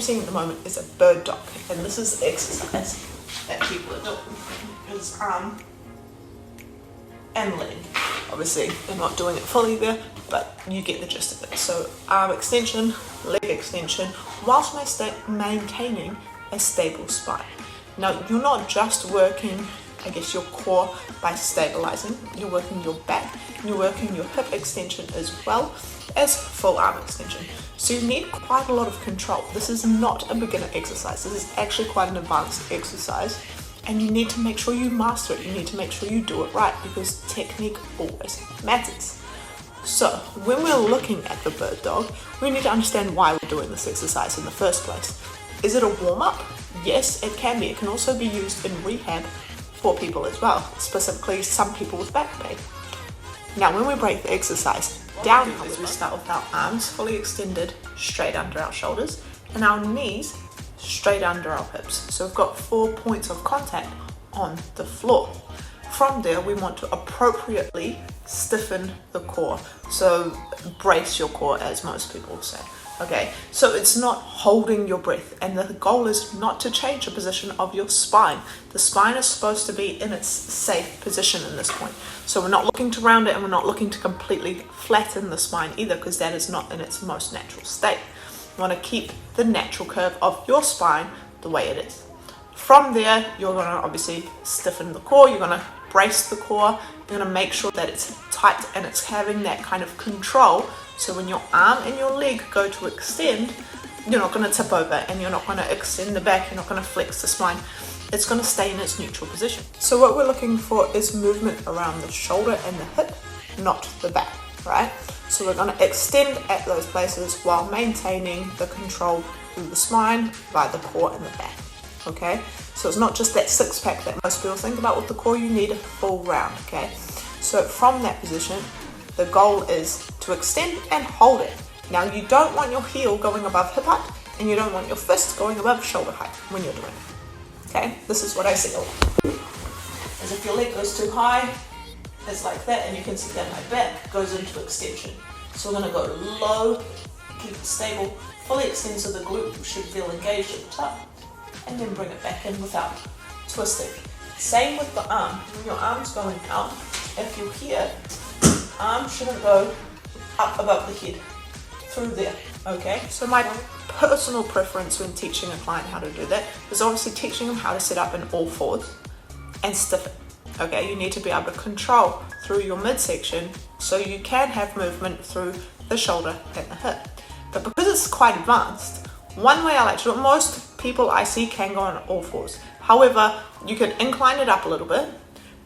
seeing at the moment is a bird dog, and this is the exercise that people are doing. Is arm and leg. Obviously, they're not doing it fully there, but you get the gist of it. So arm extension, leg extension, whilst maintaining a stable spine. Now, you're not just working, I guess, your core by stabilizing. You're working your back, you're working your hip extension as well as full arm extension. So you need quite a lot of control. This is not a beginner exercise. This is actually quite an advanced exercise, and you need to make sure you master it. You need to make sure you do it right, because technique always matters. So when we're looking at the bird dog, we need to understand why we're doing this exercise in the first place. Is it a warm-up? Yes, it can be. It can also be used in rehab for people as well, specifically some people with back pain. Now, when we break the exercise down, we start with our arms fully extended straight under our shoulders and our knees straight under our hips. So we've got 4 points of contact on the floor. From there, we want to appropriately stiffen the core. So brace your core, as most people say. Okay, so it's not holding your breath, and the goal is not to change the position of your spine. The spine is supposed to be in its safe position in this point. So we're not looking to round it, and we're not looking to completely flatten the spine either, because that is not in its most natural state. You want to keep the natural curve of your spine the way it is. From there, you're going to obviously stiffen the core, you're going to brace the core, you're going to make sure that it's tight and it's having that kind of control. So when your arm and your leg go to extend, you're not going to tip over, and you're not going to extend the back, you're not going to flex the spine. It's going to stay in its neutral position. So what we're looking for is movement around the shoulder and the hip, not the back, right? So we're going to extend at those places while maintaining the control through the spine by the core and the back. Okay, so it's not just that six pack that most people think about with the core. You need a full round. Okay, so from that position, the goal is to extend and hold it. Now, you don't want your heel going above hip height, and you don't want your fist going above shoulder height when you're doing it. Okay, this is what I see a lot. As if your leg goes too high, it's like that, and you can see that my back goes into extension. So we're going to go low, keep it stable, fully extend so the glute should feel engaged at the top, and then bring it back in without twisting. Same with the arm. When your arm's going out, if you're here, arm shouldn't go up above the head, through there, okay? So my personal preference when teaching a client how to do that is obviously teaching them how to sit up in all fours and stiffen, okay? You need to be able to control through your midsection so you can have movement through the shoulder and the hip. But because it's quite advanced, one way I like to do it, most people I see can go on all fours. However, you can incline it up a little bit.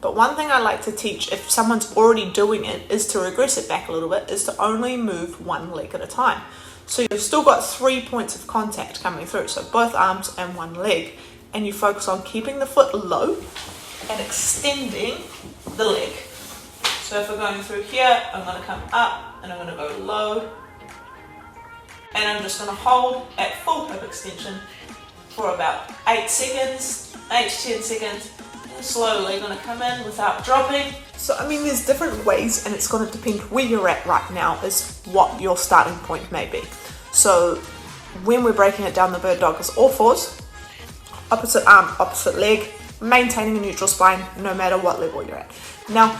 But one thing I like to teach, if someone's already doing it, is to regress it back a little bit, is to only move one leg at a time. So you've still got 3 points of contact coming through, so both arms and one leg. And you focus on keeping the foot low and extending the leg. So if we're going through here, I'm going to come up and I'm going to go low. And I'm just going to hold at full hip extension for about 8 seconds, 8 to 10 seconds. Slowly going to come in without dropping. So I mean, there's different ways, and it's going to depend where you're at right now is what your starting point may be. So when we're breaking it down, the bird dog is all fours, opposite arm, opposite leg, maintaining a neutral spine no matter what level you're at. Now,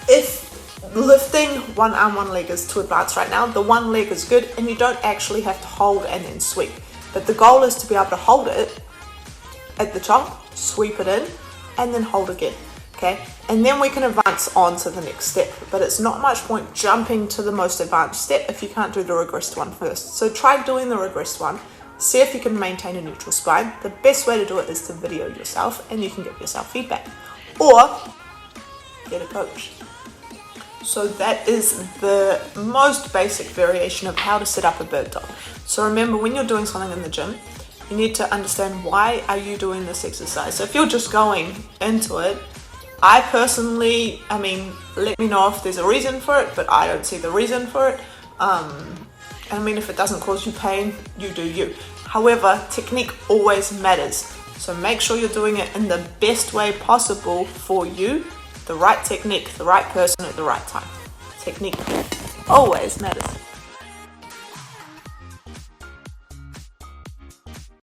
if lifting one arm, one leg is too advanced right now, the one leg is good, and you don't actually have to hold and then sweep. But the goal is to be able to hold it at the top, sweep it in, and then hold again, okay? And then we can advance on to the next step, but it's not much point jumping to the most advanced step if you can't do the regressed one first. So try doing the regressed one, see if you can maintain a neutral spine. The best way to do it is to video yourself, and you can give yourself feedback, or get a coach. So that is the most basic variation of how to set up a bird dog. So remember, when you're doing something in the gym, you need to understand, why are you doing this exercise? So if you're just going into it, I personally, let me know if there's a reason for it, but I don't see the reason for it. If it doesn't cause you pain, you do you. However, technique always matters. So make sure you're doing it in the best way possible for you, the right technique, the right person at the right time. Technique always matters.